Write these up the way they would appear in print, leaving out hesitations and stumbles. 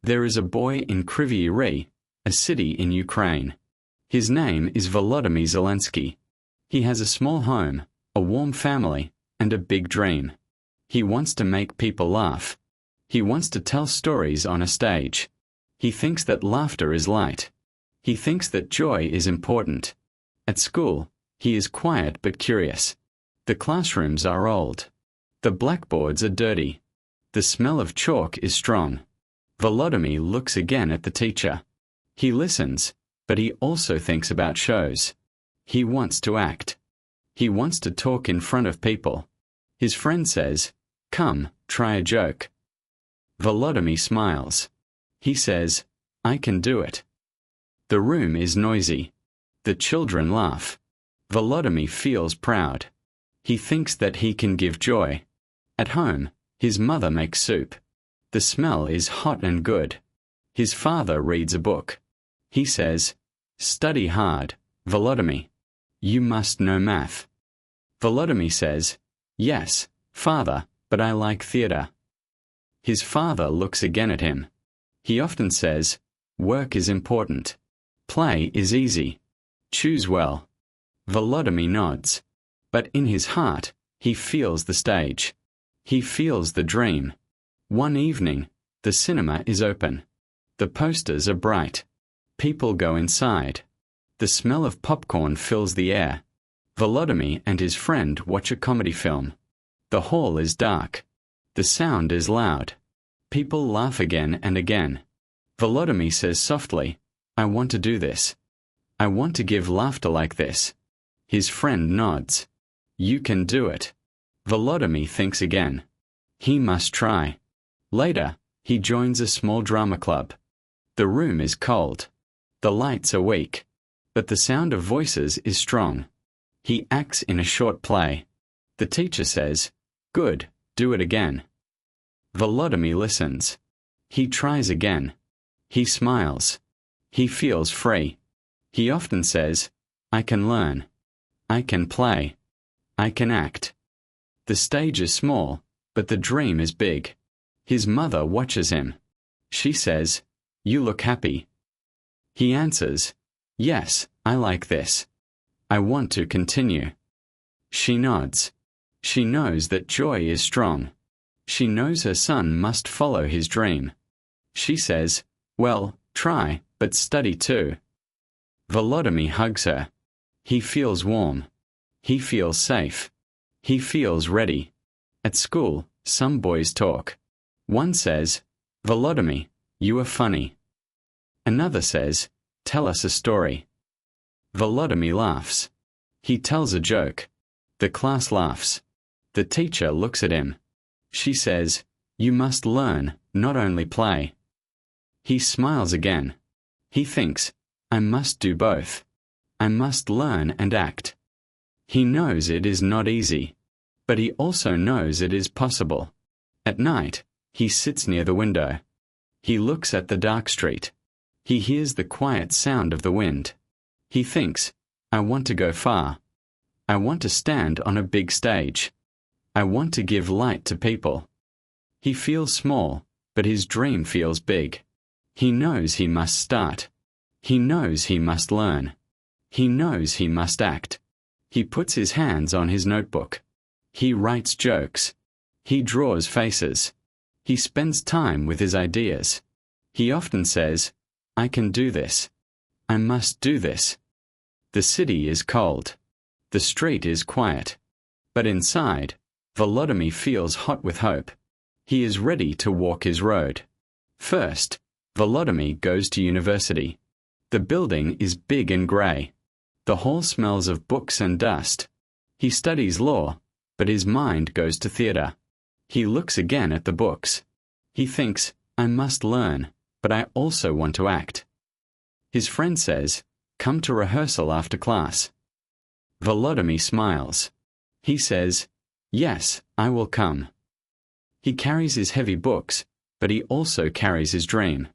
There is a boy in Kryvyi Rih, a city in Ukraine. His name is Volodymyr Zelensky. He has a small home, a warm family, and a big dream. He wants to make people laugh. He wants to tell stories on a stage. He thinks that laughter is light. He thinks that joy is important. At school, he is quiet but curious. The classrooms are old. The blackboards are dirty. The smell of chalk is strong. Volodymyr looks again at the teacher. He listens, but he also thinks about shows. He wants to act. He wants to talk in front of people. His friend says, "Come, try a joke." Volodymyr smiles. He says, "I can do it." The room is noisy. The children laugh. Volodymyr feels proud. He thinks that he can give joy. At home, his mother makes soup. The smell is hot and good. His father reads a book. He says, "Study hard, Volodymyr. You must know math." Volodymyr says, "Yes, father, but I like theater." His father looks again at him. He often says, "Work is important. Play is easy. Choose well." Volodymyr nods. But in his heart, he feels the stage. He feels the dream. One evening, the cinema is open. The posters are bright. People go inside. The smell of popcorn fills the air. Volodymyr and his friend watch a comedy film. The hall is dark. The sound is loud. People laugh again and again. Volodymyr says softly, "I want to do this. I want to give laughter like this." His friend nods. "You can do it." Volodymyr thinks again. He must try. Later, he joins a small drama club. The room is cold. The lights are weak. But the sound of voices is strong. He acts in a short play. The teacher says, "Good, do it again." Volodymyr listens. He tries again. He smiles. He feels free. He often says, "I can learn. I can play. I can act." The stage is small, but the dream is big. His mother watches him. She says, "You look happy." He answers, "Yes, I like this. I want to continue." She nods. She knows that joy is strong. She knows her son must follow his dream. She says, "Well, try, but study too." Volodymyr hugs her. He feels warm. He feels safe. He feels ready. At school, some boys talk. One says, "Volodymyr, you are funny." Another says, "Tell us a story." Volodymyr laughs. He tells a joke. The class laughs. The teacher looks at him. She says, "You must learn, not only play." He smiles again. He thinks, "I must do both. I must learn and act." He knows it is not easy, but he also knows it is possible. At night, he sits near the window. He looks at the dark street. He hears the quiet sound of the wind. He thinks, "I want to go far. I want to stand on a big stage. I want to give light to people." He feels small, but his dream feels big. He knows he must start. He knows he must learn. He knows he must act. He puts his hands on his notebook. He writes jokes. He draws faces. He spends time with his ideas. He often says, "I can do this. I must do this." The city is cold. The street is quiet. But inside, Volodymyr feels hot with hope. He is ready to walk his road. First, Volodymyr goes to university. The building is big and grey. The hall smells of books and dust. He studies law, but his mind goes to theatre. He looks again at the books. He thinks, "I must learn, but I also want to act." His friend says, "Come to rehearsal after class." Volodymyr smiles. He says, "Yes, I will come." He carries his heavy books, but he also carries his dream.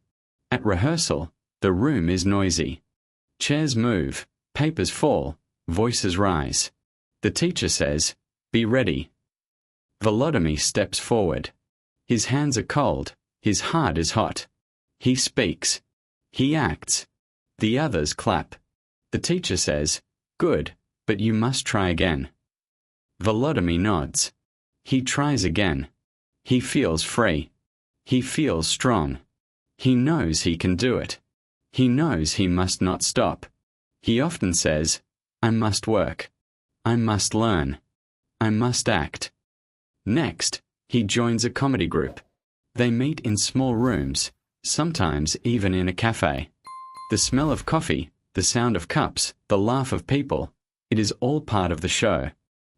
At rehearsal, the room is noisy. Chairs move, papers fall, voices rise. The teacher says, "Be ready." Volodymyr steps forward. His hands are cold, his heart is hot. He speaks. He acts. The others clap. The teacher says, "Good, but you must try again." Volodymyr nods. He tries again. He feels free. He feels strong. He knows he can do it. He knows he must not stop. He often says, "I must work. I must learn. I must act." Next, he joins a comedy group. They meet in small rooms, sometimes even in a cafe. The smell of coffee, the sound of cups, the laugh of people, it is all part of the show.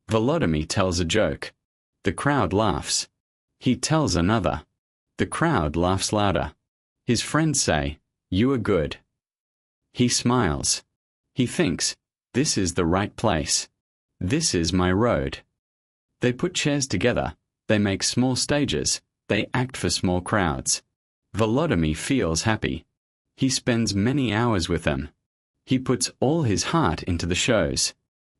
Volodymyr tells a joke. The crowd laughs. He tells another. The crowd laughs louder. His friends say, "You are good." He smiles. He thinks, "This is the right place. This is my road." They put chairs together. They make small stages. They act for small crowds. Volodymyr feels happy. He spends many hours with them. He puts all his heart into the shows.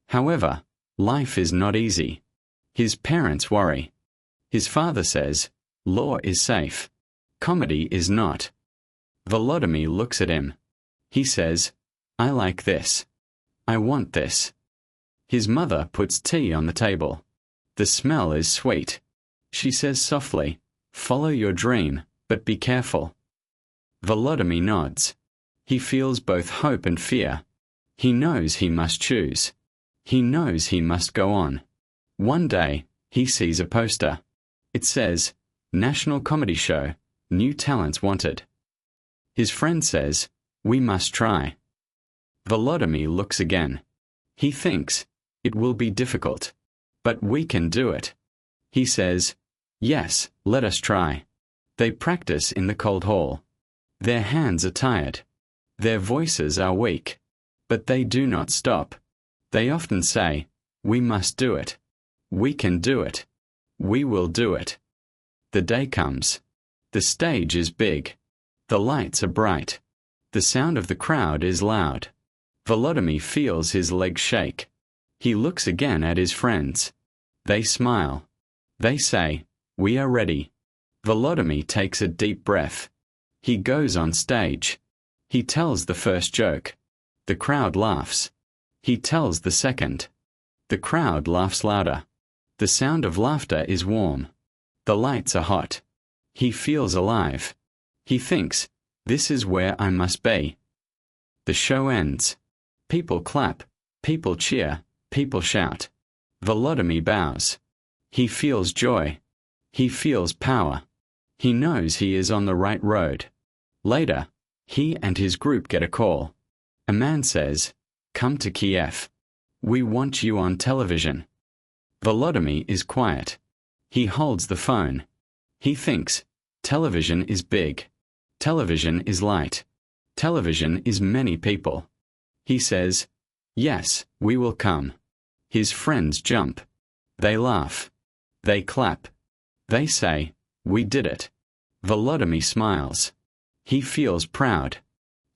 However, life is not easy. His parents worry. His father says, "Law is safe. Comedy is not." Volodymyr looks at him. He says, "I like this. I want this." His mother puts tea on the table. The smell is sweet. She says softly, "Follow your dream, but be careful." Volodymyr nods. He feels both hope and fear. He knows he must choose. He knows he must go on. One day, he sees a poster. It says, "National Comedy Show, New Talents Wanted." His friend says, "We must try." Volodymyr looks again. He thinks, "It will be difficult. But we can do it." He says, "Yes, let us try." They practice in the cold hall. Their hands are tired. Their voices are weak. But they do not stop. They often say, "We must do it. We can do it. We will do it." The day comes. The stage is big. The lights are bright. The sound of the crowd is loud. Volodymyr feels his legs shake. He looks again at his friends. They smile. They say, "We are ready." Volodymyr takes a deep breath. He goes on stage. He tells the first joke. The crowd laughs. He tells the second. The crowd laughs louder. The sound of laughter is warm. The lights are hot. He feels alive. He thinks, "This is where I must be." The show ends. People clap. People cheer. People shout. Volodymyr bows. He feels joy. He feels power. He knows he is on the right road. Later, he and his group get a call. A man says, "Come to Kiev. We want you on television." Volodymyr is quiet. He holds the phone. He thinks, television is big. Television is light. Television is many people. He says, "Yes, we will come." His friends jump. They laugh. They clap. They say, "We did it." Volodymyr smiles. He feels proud.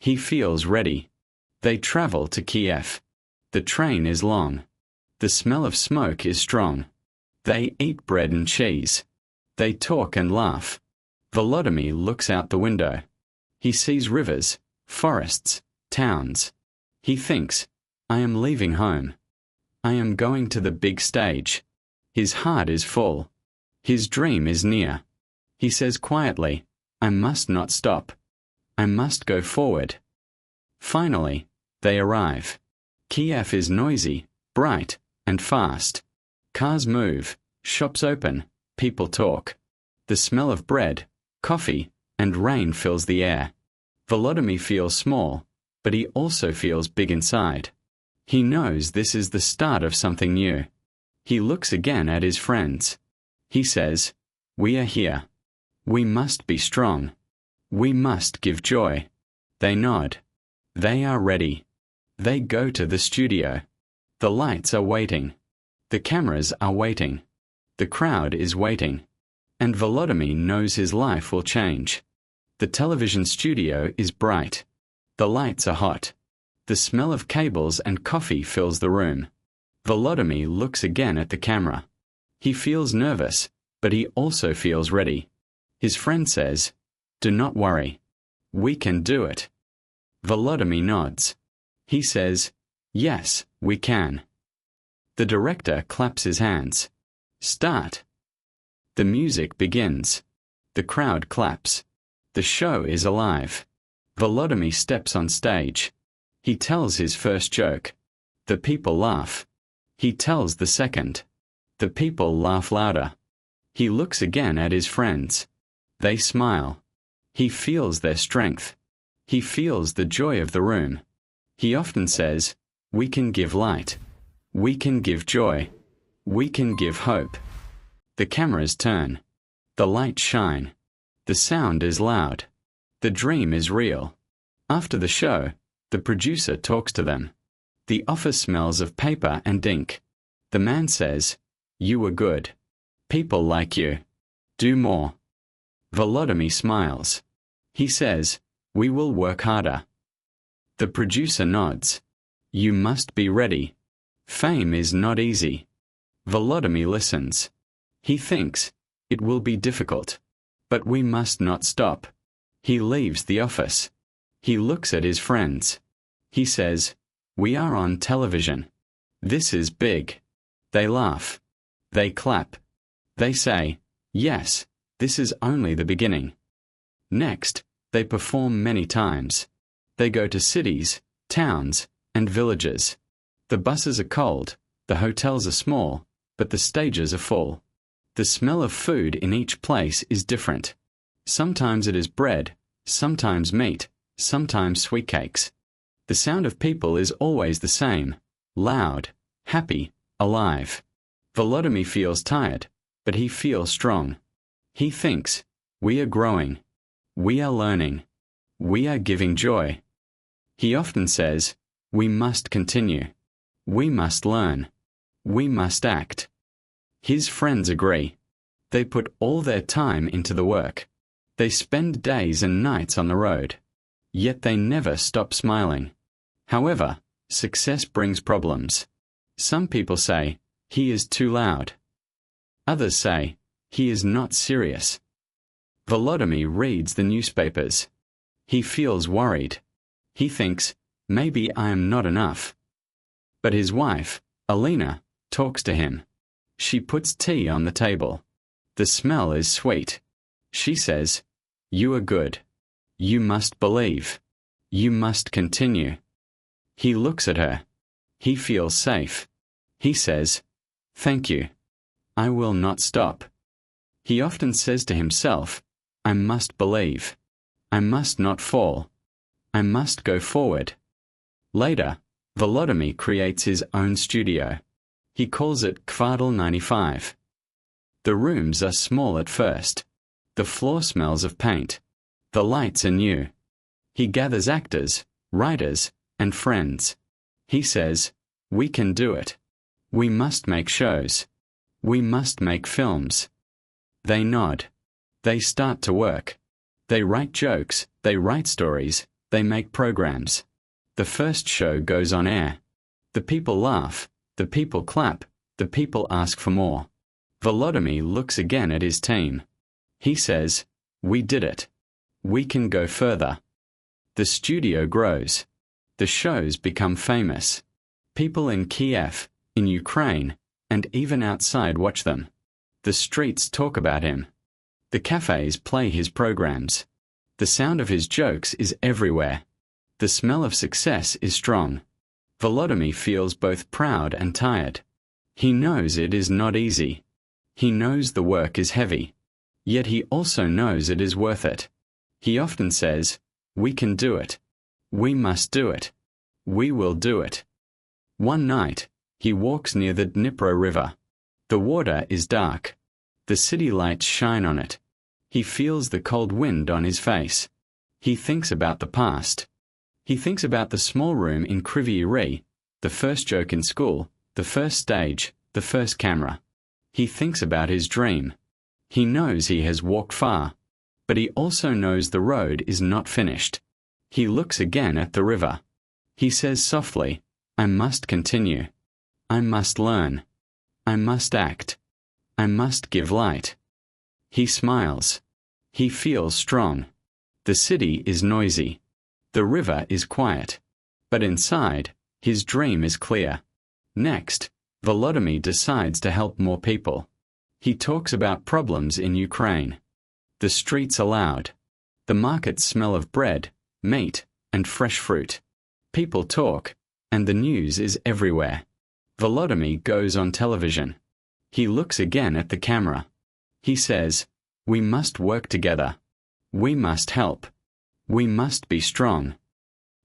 He feels ready. They travel to Kiev. The train is long. The smell of smoke is strong. They eat bread and cheese. They talk and laugh. Volodymyr looks out the window. He sees rivers, forests, towns. He thinks, "I am leaving home. I am going to the big stage." His heart is full. His dream is near. He says quietly, "I must not stop. I must go forward." Finally, they arrive. Kiev is noisy, bright, and fast. Cars move, shops open, people talk. The smell of bread, coffee, and rain fills the air. Volodymyr feels small, but he also feels big inside. He knows this is the start of something new. He looks again at his friends. He says, "We are here. We must be strong. We must give joy." They nod. They are ready. They go to the studio. The lights are waiting. The cameras are waiting. The crowd is waiting. And Volodymyr knows his life will change. The television studio is bright. The lights are hot. The smell of cables and coffee fills the room. Volodymyr looks again at the camera. He feels nervous, but he also feels ready. His friend says, "Do not worry. We can do it. Volodymyr nods. He says, yes, we can. The director claps his hands. Start. The music begins. The crowd claps. The show is alive. Volodymyr steps on stage. He tells his first joke. The people laugh. He tells the second. The people laugh louder. He looks again at his friends. They smile. He feels their strength. He feels the joy of the room. He often says, we can give light. We can give joy. We can give hope. The cameras turn. The lights shine. The sound is loud. The dream is real. After the show, the producer talks to them. The office smells of paper and ink. The man says, you were good. People like you. Do more. Volodymyr smiles. He says, we will work harder. The producer nods. You must be ready. Fame is not easy. Volodymyr listens. He thinks, it will be difficult. But we must not stop. He leaves the office. He looks at his friends. He says, we are on television. This is big. They laugh. They clap. They say, yes, this is only the beginning. Next, they perform many times. They go to cities, towns, and villages. The buses are cold, the hotels are small, but the stages are full. The smell of food in each place is different. Sometimes it is bread, sometimes meat, sometimes sweet cakes. The sound of people is always the same, loud, happy, alive. Volodymyr feels tired, but he feels strong. He thinks, we are growing. We are learning. We are giving joy. He often says, we must continue. We must learn. We must act. His friends agree. They put all their time into the work. They spend days and nights on the road. Yet they never stop smiling. However, success brings problems. Some people say, he is too loud. Others say, he is not serious. Volodymyr reads the newspapers. He feels worried. He thinks, maybe I am not enough. But his wife, Alina, talks to him. She puts tea on the table. The smell is sweet. She says, you are good. You must believe. You must continue. He looks at her. He feels safe. He says, thank you. I will not stop. He often says to himself, I must believe. I must not fall. I must go forward. Later, Volodymyr creates his own studio. He calls it Kvartal 95. The rooms are small at first. The floor smells of paint. The lights are new. He gathers actors, writers, and friends. He says, we can do it. We must make shows. We must make films. They nod. They start to work. They write jokes, they write stories, they make programs. The first show goes on air. The people laugh, the people clap, the people ask for more. Volodymyr looks again at his team. He says, we did it. We can go further. The studio grows. The shows become famous. People in Kiev, in Ukraine, and even outside watch them. The streets talk about him. The cafes play his programs. The sound of his jokes is everywhere. The smell of success is strong. Volodymyr feels both proud and tired. He knows it is not easy. He knows the work is heavy. Yet he also knows it is worth it. He often says, we can do it. We must do it. We will do it. One night, he walks near the Dnipro River. The water is dark. The city lights shine on it. He feels the cold wind on his face. He thinks about the past. He thinks about the small room in Kryvyi Rih, the first joke in school, the first stage, the first camera. He thinks about his dream. He knows he has walked far, but he also knows the road is not finished. He looks again at the river. He says softly, I must continue. I must learn. I must act. I must give light. He smiles. He feels strong. The city is noisy. The river is quiet. But inside, his dream is clear. Next, Volodymyr decides to help more people. He talks about problems in Ukraine. The streets are loud. The markets smell of bread, meat, and fresh fruit. People talk, and the news is everywhere. Volodymyr goes on television. He looks again at the camera. He says, "We must work together. We must help. We must be strong."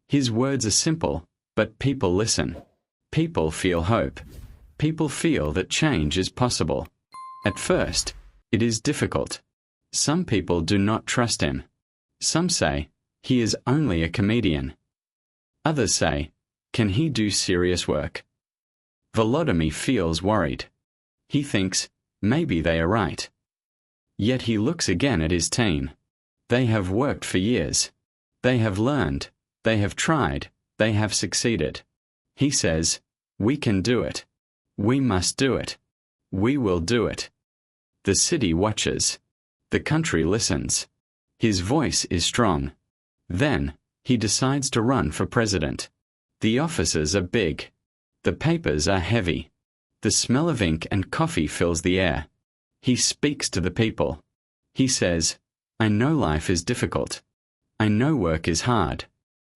His words are simple, but people listen. People feel hope. People feel that change is possible. At first, it is difficult. Some people do not trust him. Some say, he is only a comedian. Others say, can he do serious work? Volodymyr feels worried. He thinks, maybe they are right. Yet he looks again at his team. They have worked for years. They have learned. They have tried. They have succeeded. He says, we can do it. We must do it. We will do it. The city watches. The country listens. His voice is strong. Then, he decides to run for president. The offices are big. The papers are heavy. The smell of ink and coffee fills the air. He speaks to the people. He says, I know life is difficult. I know work is hard.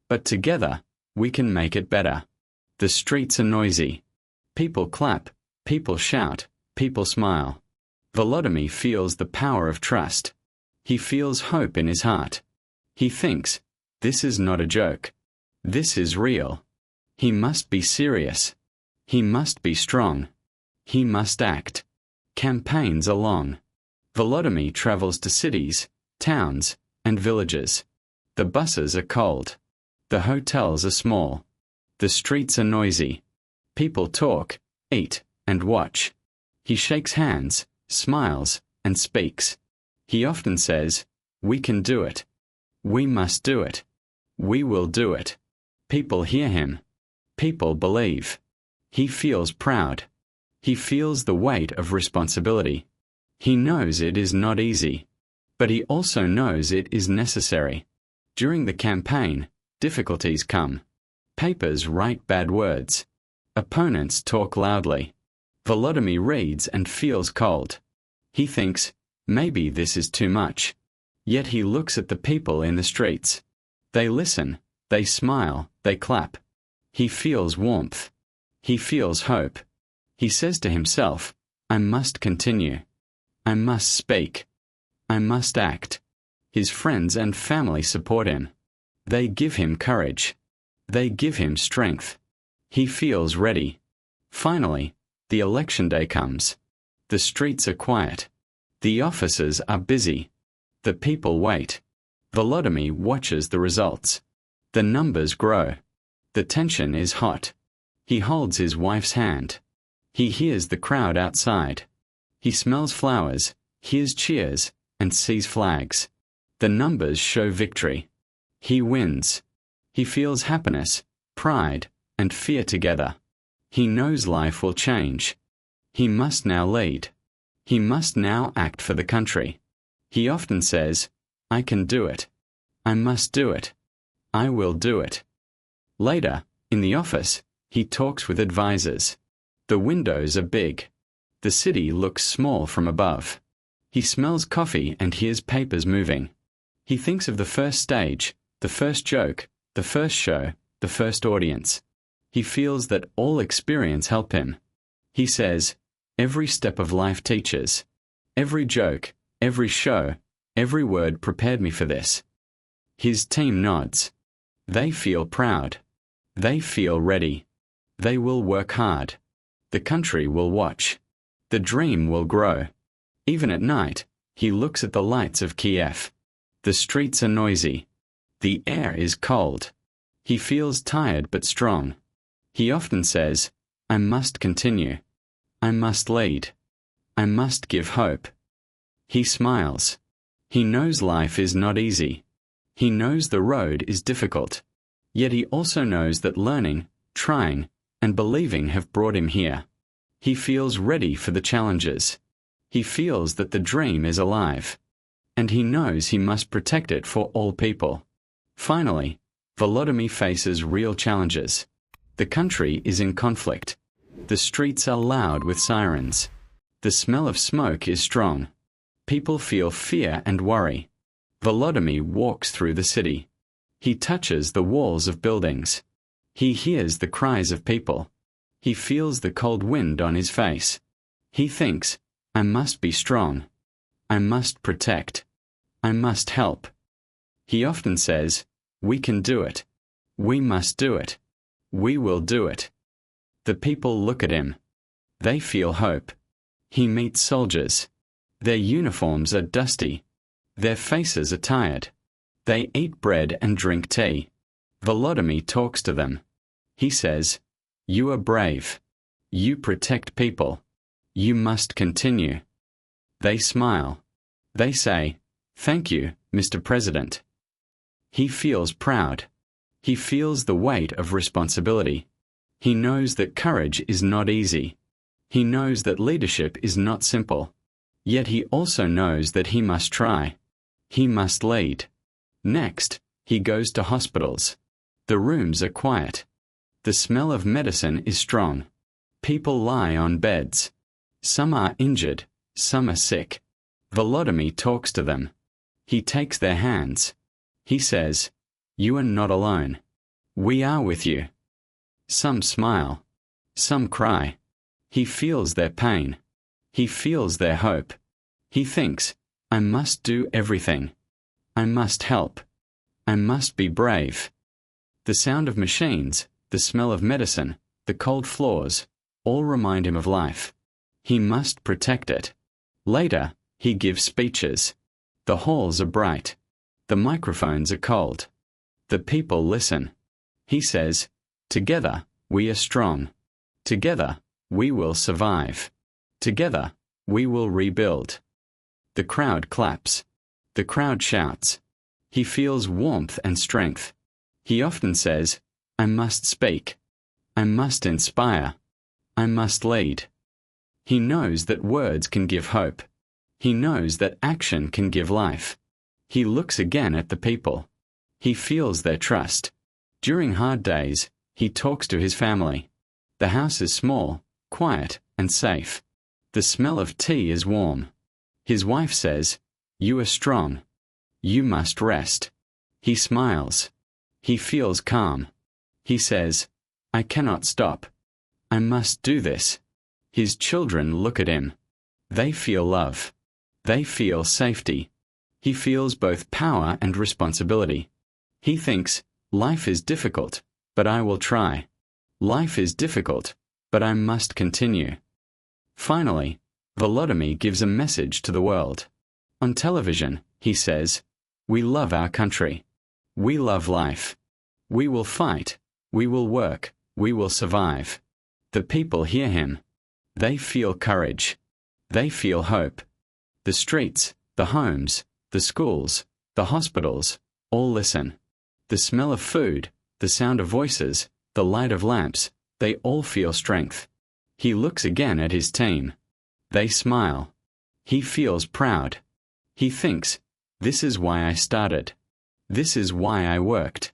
But together, we can make it better. The streets are noisy. People clap, people shout, people smile. Volodymyr feels the power of trust. He feels hope in his heart. He thinks, this is not a joke. This is real. He must be serious. He must be strong. He must act. Campaigns are long. Volodymyr travels to cities, towns, and villages. The buses are cold. The hotels are small. The streets are noisy. People talk, eat, and watch. He shakes hands, smiles, and speaks. He often says, we can do it. We must do it. We will do it. People hear him. People believe. He feels proud. He feels the weight of responsibility. He knows it is not easy. But he also knows it is necessary. During the campaign, difficulties come. Papers write bad words. Opponents talk loudly. Volodymyr reads and feels cold. He thinks, maybe this is too much. Yet he looks at the people in the streets. They listen, they smile, they clap. He feels warmth. He feels hope. He says to himself, I must continue. I must speak. I must act. His friends and family support him. They give him courage. They give him strength. He feels ready. Finally, the election day comes. The streets are quiet. The offices are busy. The people wait. Volodymyr watches the results. The numbers grow. The tension is hot. He holds his wife's hand. He hears the crowd outside. He smells flowers, hears cheers, and sees flags. The numbers show victory. He wins. He feels happiness, pride, and fear together. He knows life will change. He must now lead. He must now act for the country. He often says, I can do it. I must do it. I will do it. Later, in the office, he talks with advisors. The windows are big. The city looks small from above. He smells coffee and hears papers moving. He thinks of the first stage, the first joke, the first show, the first audience. He feels that all experience help him. He says, every step of life teaches. Every joke, every show, every word prepared me for this. His team nods. They feel proud. They feel ready. They will work hard. The country will watch. The dream will grow. Even at night, he looks at the lights of Kiev. The streets are noisy. The air is cold. He feels tired but strong. He often says, I must continue. I must lead. I must give hope. He smiles. He knows life is not easy. He knows the road is difficult. Yet he also knows that learning, trying, and believing have brought him here. He feels ready for the challenges. He feels that the dream is alive. and he knows he must protect it for all people. Finally, Volodymyr faces real challenges. The country is in conflict. The streets are loud with sirens. The smell of smoke is strong. People feel fear and worry. Volodymyr walks through the city. He touches the walls of buildings. He hears the cries of people. He feels the cold wind on his face. He thinks, I must be strong. I must protect. I must help. He often says, we can do it. We must do it. We will do it. The people look at him. They feel hope. He meets soldiers. Their uniforms are dusty. Their faces are tired. They eat bread and drink tea. Volodymyr talks to them. He says, you are brave. You protect people. You must continue. They smile. They say, thank you, Mr. President. He feels proud. He feels the weight of responsibility. He knows that courage is not easy. He knows that leadership is not simple. Yet he also knows that he must try. He must lead. Next, he goes to hospitals. The rooms are quiet. The smell of medicine is strong. People lie on beds. Some are injured, some are sick. Volodymyr talks to them. He takes their hands. He says, you are not alone. We are with you. Some smile. Some cry. He feels their pain. He feels their hope. He thinks, I must do everything. I must help. I must be brave. The sound of machines, the smell of medicine, the cold floors, all remind him of life. He must protect it. Later, he gives speeches. The halls are bright. The microphones are cold. The people listen. He says, together, we are strong. Together, we will survive. Together, we will rebuild. The crowd claps. The crowd shouts. He feels warmth and strength. He often says, I must speak. I must inspire. I must lead. He knows that words can give hope. He knows that action can give life. He looks again at the people. He feels their trust. During hard days, he talks to his family. The house is small, quiet, and safe. The smell of tea is warm. His wife says, you are strong. You must rest. He smiles. He feels calm. He says, I cannot stop. I must do this. His children look at him. They feel love. They feel safety. He feels both power and responsibility. He thinks, life is difficult, but I will try. Life is difficult, but I must continue. Finally, Volodymyr gives a message to the world. On television, he says, we love our country. We love life. We will fight. We will work. We will survive. The people hear him. They feel courage. They feel hope. The streets, the homes, the schools, the hospitals, all listen. The smell of food, the sound of voices, the light of lamps, they all feel strength. He looks again at his team. They smile. He feels proud. He thinks, this is why I started. This is why I worked.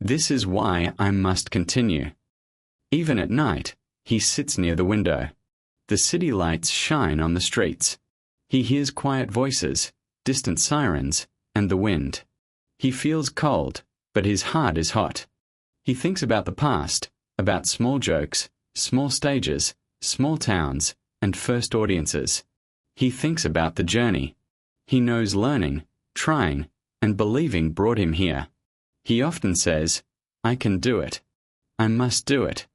This is why I must continue. Even at night, he sits near the window. The city lights shine on the streets. He hears quiet voices, distant sirens, and the wind. He feels cold, but his heart is hot. He thinks about the past, about small jokes, small stages, small towns, and first audiences. He thinks about the journey. He knows learning, trying, and believing brought him here. He often says, I can do it. I must do it.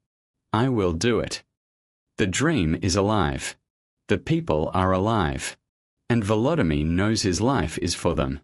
I will do it. The dream is alive. The people are alive. And Volodymyr knows his life is for them.